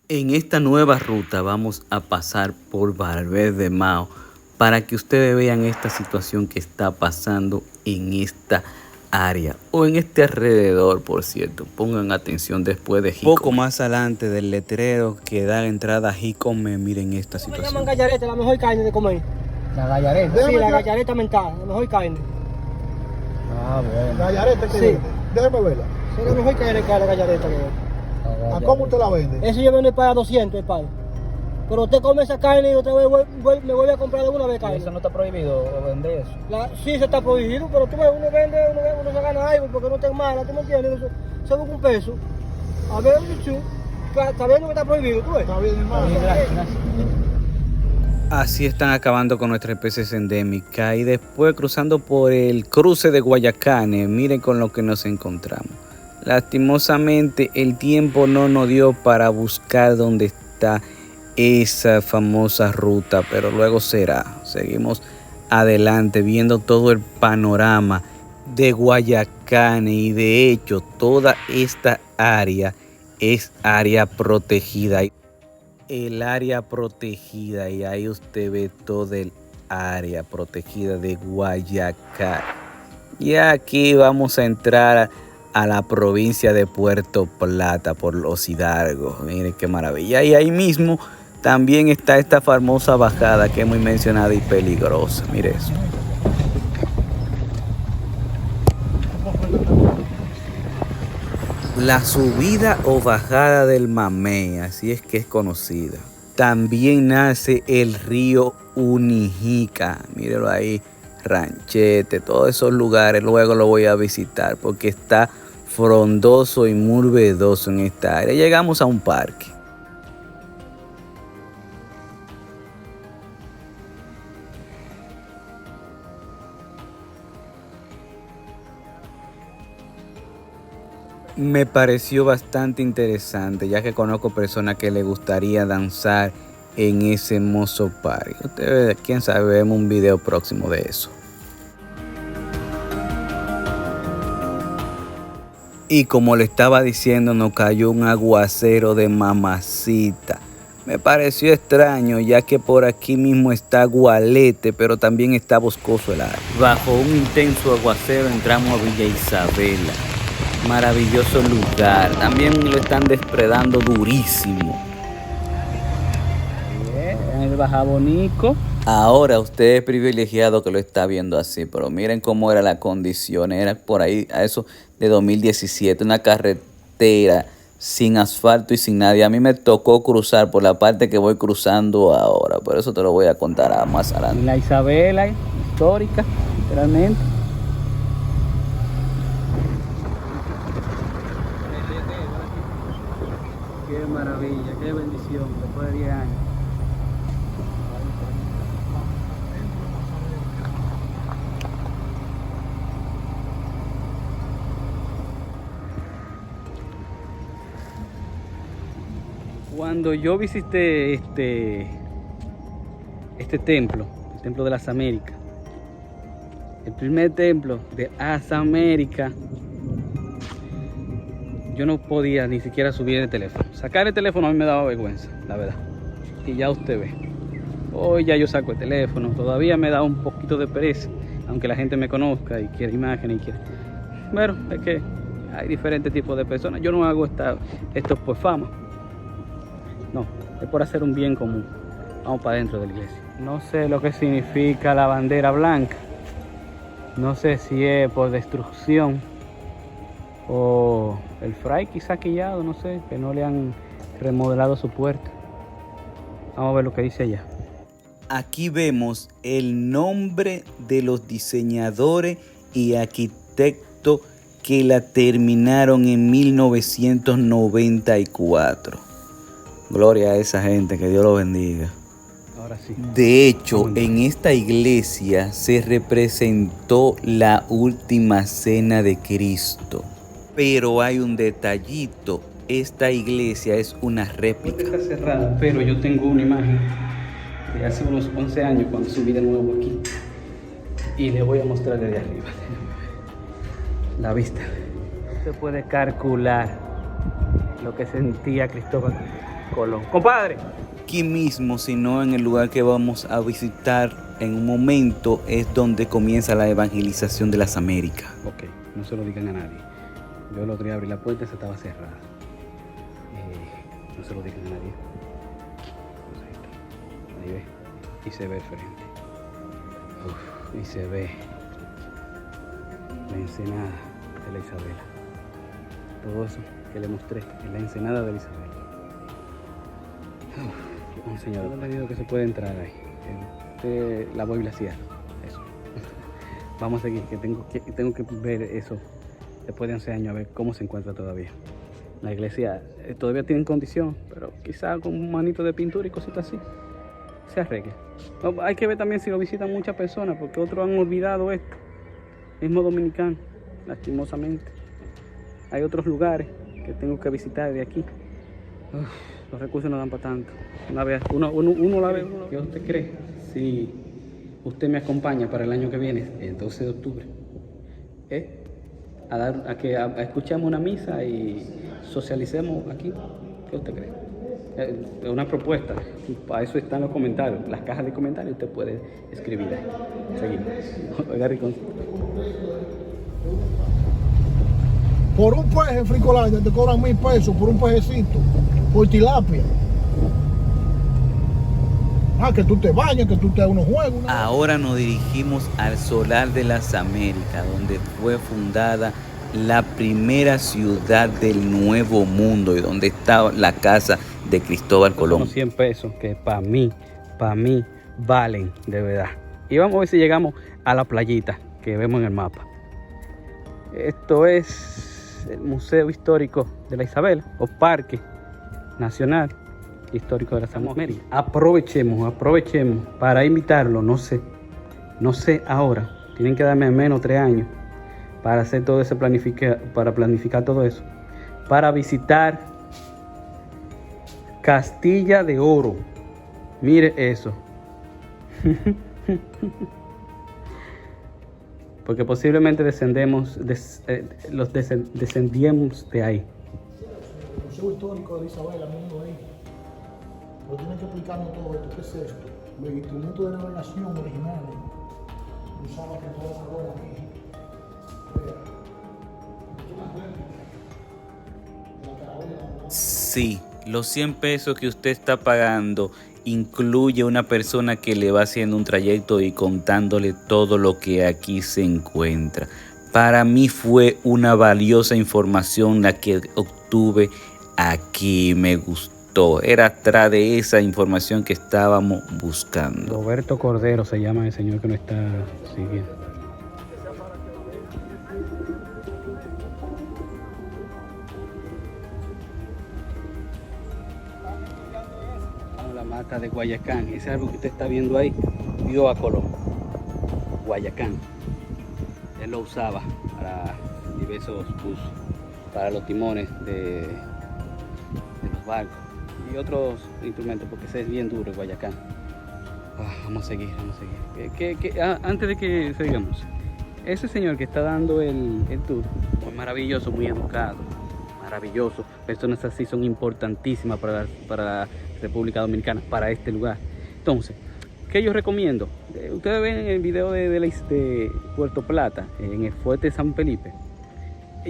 En esta nueva ruta vamos a pasar por Valverde Mao para que ustedes vean esta situación que está pasando en esta área o en este alrededor, por cierto. Pongan atención después de Jicome. Poco más adelante del letrero que da entrada a Jicome, miren esta situación. Me llaman gallareta, la mejor carne de comer. ¿La gallareta? Sí, la gallareta mental, la mejor carne. Ah, bueno. ¿Gallareta que vende? Déjame verla. Sí, la mejor carne que hay, la gallareta. ¿A cómo usted la vende? Eso yo vendo para 200 el par. Pero usted come esa carne y otra vez me vuelve a comprar de una vez carne. ¿Eso no está prohibido vender eso? Sí, se está prohibido, pero tú ves, uno vende, uno se gana algo porque no está mala, ¿tú me entiendes? Uno se busca un peso. A ver, sabiendo que está prohibido, tú ves. Está bien, hermano. Gracias. Así están acabando con nuestras especies endémicas y después cruzando por el cruce de Guayacane, miren con lo que nos encontramos. Lastimosamente el tiempo no nos dio para buscar dónde está esa famosa ruta, pero luego será. Seguimos adelante viendo todo el panorama de Guayacane y de hecho toda esta área es área protegida. El área protegida y ahí usted ve todo el área protegida de Guayacán. Y aquí vamos a entrar a la provincia de Puerto Plata por los Hidalgos. Miren qué maravilla. Y ahí mismo también está esta famosa bajada que es muy mencionada y peligrosa. Mire esto. La subida o bajada del Mamey, así es que es conocida. También nace el río Unijica, míralo ahí, Ranchete, todos esos lugares, luego lo voy a visitar porque está frondoso y muy verdoso en esta área. Llegamos a un parque. Me pareció bastante interesante, ya que conozco personas que les gustaría danzar en ese hermoso parque. Ustedes, quién sabe, vemos un video próximo de eso. Y como le estaba diciendo, nos cayó un aguacero de mamacita. Me pareció extraño, ya que por aquí mismo está Gualete, pero también está boscoso el área. Bajo un intenso aguacero entramos a Villa Isabela. Maravilloso lugar, también lo están depredando durísimo. Bien, el Bajabonico. Ahora usted es privilegiado que lo está viendo así, pero miren cómo era la condición, era por ahí a eso de 2017, una carretera sin asfalto y sin nadie. A mí me tocó cruzar por la parte que voy cruzando ahora, por eso te lo voy a contar más adelante. La Isabela, histórica, literalmente. Qué maravilla, qué bendición, después de 10 años. Cuando yo visité este templo, el Templo de las Américas, el primer templo de las Américas, yo no podía ni siquiera subir el teléfono. Sacar el teléfono a mí me daba vergüenza, la verdad. Y ya usted ve. Hoy ya yo saco el teléfono. Todavía me da un poquito de pereza, aunque la gente me conozca y quiere imágenes y quiere. Bueno, es que hay diferentes tipos de personas. Yo no hago esto por fama. No, es por hacer un bien común. Vamos para adentro de la iglesia. No sé lo que significa la bandera blanca. No sé si es por destrucción o el fray quizá quillado, no sé, que no le han remodelado su puerta. Vamos a ver lo que dice allá. Aquí vemos el nombre de los diseñadores y arquitectos que la terminaron en 1994. Gloria a esa gente, que Dios lo bendiga. Ahora sí. De hecho, en esta iglesia se representó la última cena de Cristo. Pero hay un detallito, esta iglesia es una réplica. Está cerrada, pero yo tengo una imagen de hace unos 11 años cuando subí de nuevo aquí. Y le voy a mostrar desde arriba. La vista. Se puede calcular lo que sentía Cristóbal Colón. Compadre. Aquí mismo, sino en el lugar que vamos a visitar en un momento, es donde comienza la evangelización de las Américas. Ok, no se lo digan a nadie. Yo el otro día abrí la puerta y se estaba cerrada. No se lo digan a nadie. Ahí ve. Y se ve el frente. Uf, y se ve la ensenada de la Isabela. Todo eso que le mostré es la ensenada de la Isabela. Un señor, no le digo que se puede entrar ahí. La voy glaciar. Eso. Vamos a seguir, que tengo que ver eso después de 11 años, a ver cómo se encuentra todavía. La iglesia todavía tiene condición, pero quizá con un manito de pintura y cositas así se arregle. Hay que ver también si lo visitan muchas personas, porque otros han olvidado esto. Mismo dominicano, lastimosamente. Hay otros lugares que tengo que visitar de aquí. Los recursos no dan para tanto. Una vez, uno la ve. ¿Qué usted cree? Si usted me acompaña para el año que viene, el 12 de octubre, a escuchemos una misa y socialicemos aquí. ¿Qué usted cree? Es una propuesta. Para eso están los comentarios, las cajas de comentarios. Usted puede escribir ahí. Seguimos. Oiga, Ricón. Por un pez en Fricolandia te cobran 1,000 pesos por un pejecito, por tilapia. Que tú te bañas, que tú te das unos juegos. Ahora nos dirigimos al Solar de las Américas, donde fue fundada la primera ciudad del Nuevo Mundo y donde está la casa de Cristóbal Colón. Son 100 pesos que para mí valen de verdad. Y vamos a ver si llegamos a la playita que vemos en el mapa. Esto es el Museo Histórico de la Isabela, o Parque Nacional Histórico de las Américas. Aprovechemos para invitarlo, no sé ahora, tienen que darme al menos 3 años para hacer todo eso, para planificar todo eso, para visitar Castilla de Oro. Mire eso. Porque posiblemente descendemos de ahí. El Museo Histórico de Isabela, mismo ahí. Pero tienen que explicarnos todo esto. ¿Qué es esto? Los instrumentos de navegación originales. Usaban que toda la corona aquí. Sí, los 100 pesos que usted está pagando incluye una persona que le va haciendo un trayecto y contándole todo lo que aquí se encuentra. Para mí fue una valiosa información la que obtuve aquí, me gustó. Era atrás de esa información que estábamos buscando. Roberto Cordero se llama el señor que nos está siguiendo. La mata de Guayacán, ese árbol que usted está viendo ahí, vio a Colón. Guayacán. Él lo usaba para diversos usos, para los timones de los barcos y otros instrumentos, porque ese es bien duro, el Guayacán. Vamos a seguir. Antes de que sigamos, ese señor que está dando el tour, muy maravilloso, muy educado, maravilloso. Personas así son importantísimas para la República Dominicana, para este lugar. Entonces, ¿qué yo recomiendo? Ustedes ven el video de Puerto Plata, en el fuerte de San Felipe.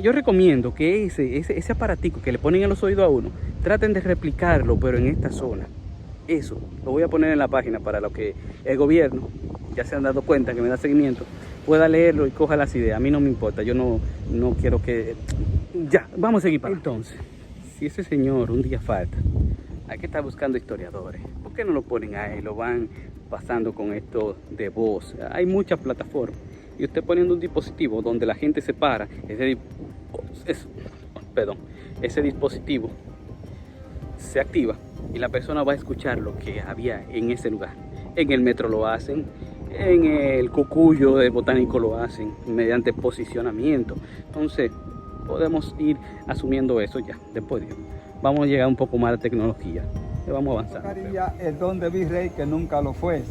Yo recomiendo que ese aparatico que le ponen en los oídos a uno, traten de replicarlo, pero en esta zona. Eso lo voy a poner en la página para lo que el gobierno, ya se han dado cuenta que me da seguimiento, pueda leerlo y coja las ideas. A mí no me importa, yo no quiero que... Ya, vamos a seguir para entonces. Si ese señor un día falta, hay que estar buscando historiadores. ¿Por qué no lo ponen ahí? Lo van pasando con esto de voz. Hay muchas plataformas. Y usted poniendo un dispositivo donde la gente se para, ese dispositivo se activa y la persona va a escuchar lo que había en ese lugar. En el metro lo hacen, en el Cucuyo del Botánico lo hacen, mediante posicionamiento. Entonces, podemos ir asumiendo eso ya, después vamos a llegar un poco más a la tecnología, vamos a avanzar. El don de virrey que nunca lo fue.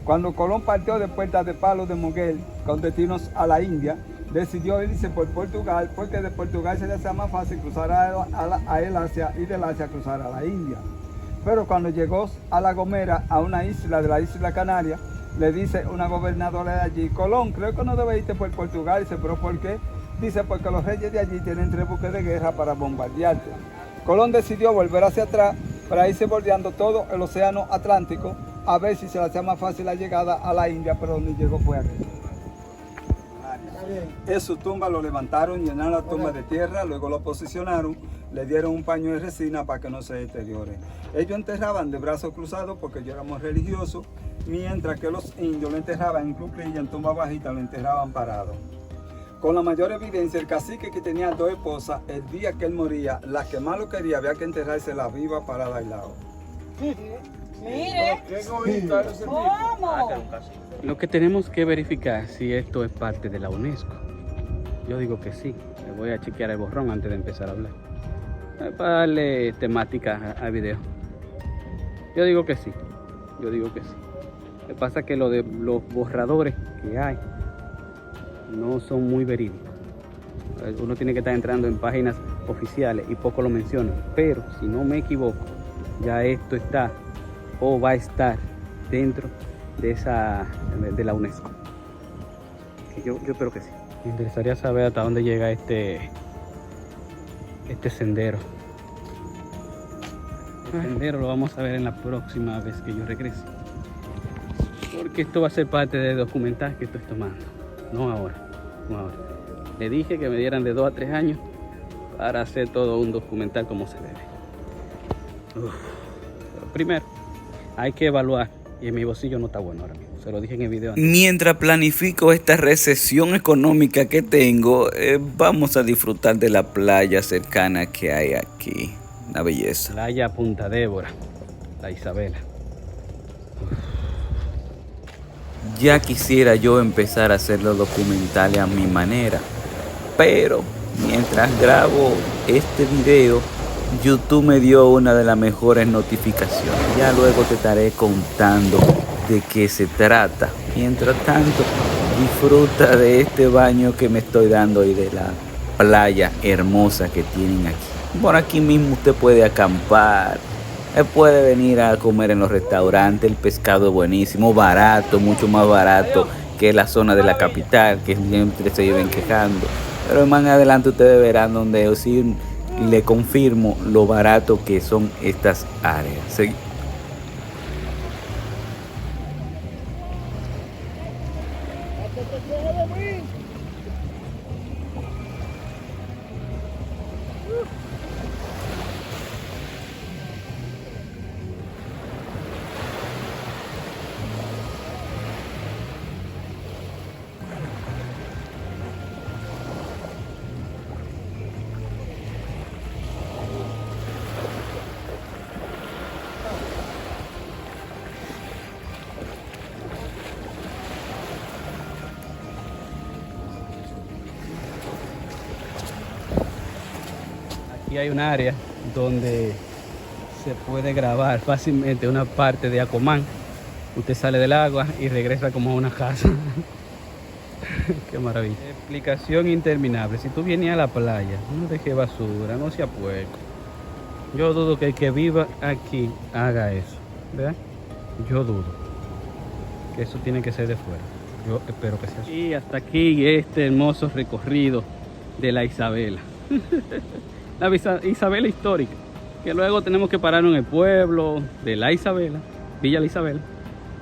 Cuando Colón partió de Puerta de Palos de Moguel con destinos a la India, decidió irse por Portugal, porque de Portugal se le hacía más fácil cruzar a el Asia y del Asia cruzar a la India. Pero cuando llegó a La Gomera, a una isla de la isla Canaria, le dice una gobernadora de allí, Colón, creo que no debe irte por Portugal. Dice, ¿pero por qué? Dice, porque los reyes de allí tienen 3 buques de guerra para bombardearte. Colón decidió volver hacia atrás para irse bordeando todo el océano Atlántico a ver si se le hacía más fácil la llegada a la India, pero donde llegó fue aquí. En su tumba lo levantaron, llenaron la tumba de tierra, luego lo posicionaron, le dieron un paño de resina para que no se deteriore. Ellos enterraban de brazos cruzados porque ellos éramos religiosos, mientras que los indios lo enterraban en cuclillas, en tumba bajita, lo enterraban parado. Con la mayor evidencia, el cacique que tenía 2 esposas, el día que él moría, la que más lo quería había que enterrarse la viva para al lado. Mire, ¿cómo? Lo que tenemos que verificar si esto es parte de la UNESCO. Yo digo que sí. Le voy a chequear el borrón antes de empezar a hablar. Para darle temática al video. Yo digo que sí. Yo digo que sí. Lo que pasa es que lo de los borradores que hay no son muy verídicos. Uno tiene que estar entrando en páginas oficiales y poco lo mencionan. Pero si no me equivoco, ya esto está o va a estar dentro de la UNESCO. Yo espero que sí. Me interesaría saber hasta dónde llega este sendero. El sendero lo vamos a ver en la próxima vez que yo regrese, porque esto va a ser parte del documental que estoy tomando. No ahora. Le dije que me dieran de 2 a 3 años para hacer todo un documental como se debe. Pero primero hay que evaluar, y en mi bolsillo no está bueno ahora mismo. Se lo dije en el video antes. Mientras planifico esta recesión económica que tengo, vamos a disfrutar de la playa cercana que hay aquí. Una belleza. Playa Punta Débora, la Isabela. Ya quisiera yo empezar a hacer los documentales a mi manera, pero mientras grabo este video, YouTube me dio una de las mejores notificaciones. Ya luego te estaré contando de qué se trata. Mientras tanto, disfruta de este baño que me estoy dando y de la playa hermosa que tienen aquí. Por aquí mismo usted puede acampar, puede venir a comer en los restaurantes. El pescado es buenísimo, barato, mucho más barato que la zona de la capital, que siempre se viven quejando. Pero más adelante ustedes verán donde sí le confirmo lo barato que son estas áreas. Aquí hay un área donde se puede grabar fácilmente una parte de Aquaman. Usted sale del agua y regresa como a una casa. Qué maravilla. Explicación interminable. Si tú vienes a la playa, no dejes basura, no seas puerco. Yo dudo que el que viva aquí haga eso, ¿verdad? Yo dudo que eso tiene que ser de fuera. Yo espero que sea así. Y hasta aquí este hermoso recorrido de la Isabela. La Isabela histórica, que luego tenemos que parar en el pueblo de la Isabela, Villa La Isabela,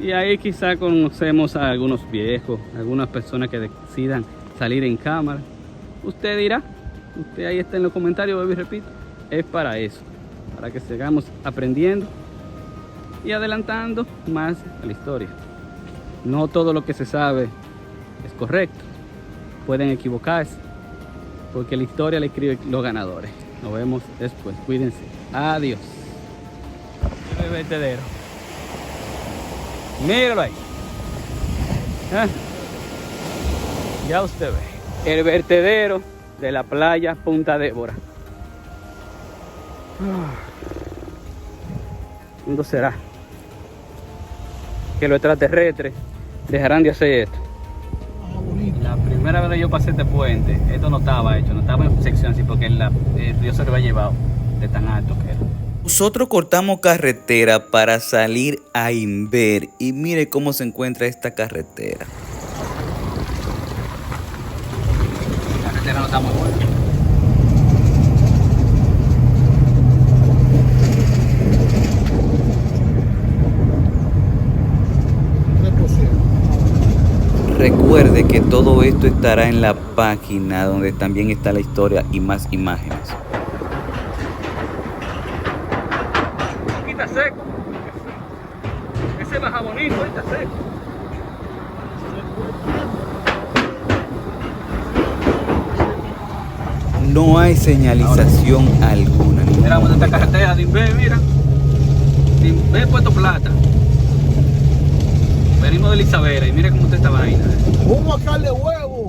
y ahí quizá conocemos a algunos viejos, algunas personas que decidan salir en cámara. Usted dirá, usted ahí está en los comentarios, vuelvo y repito, es para eso, para que sigamos aprendiendo y adelantando más a la historia. No todo lo que se sabe es correcto, pueden equivocarse, porque la historia la escriben los ganadores. Nos vemos después. Cuídense. Adiós. El vertedero. Míralo ahí. ¿Ah? Ya usted ve. El vertedero de la playa Punta Débora. ¿Cuándo será que los extraterrestres dejarán de hacer esto? La primera vez que yo pasé este puente, esto no estaba hecho, no estaba en sección así, porque el río se lo había llevado de tan alto que era. Nosotros cortamos carretera para salir a Inver y mire cómo se encuentra esta carretera. La carretera no está muy buena. Recuerde que todo esto estará en la página donde también está la historia y más imágenes. Aquí está seco. Ese baja bonito, ahí está seco. No hay señalización alguna. Miramos esta carretera de Inver, mira. De Inver, Puerto Plata. Venimos de Isabela y mira cómo está esta vaina. ¡Vamos a sacarle huevo!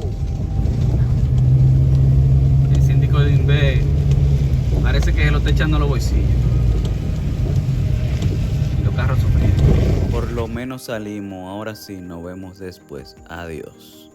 El síndico de Inver parece que se lo está echando a los bolsillos. Y los carros sufriendo. Por lo menos salimos, ahora sí, nos vemos después. Adiós.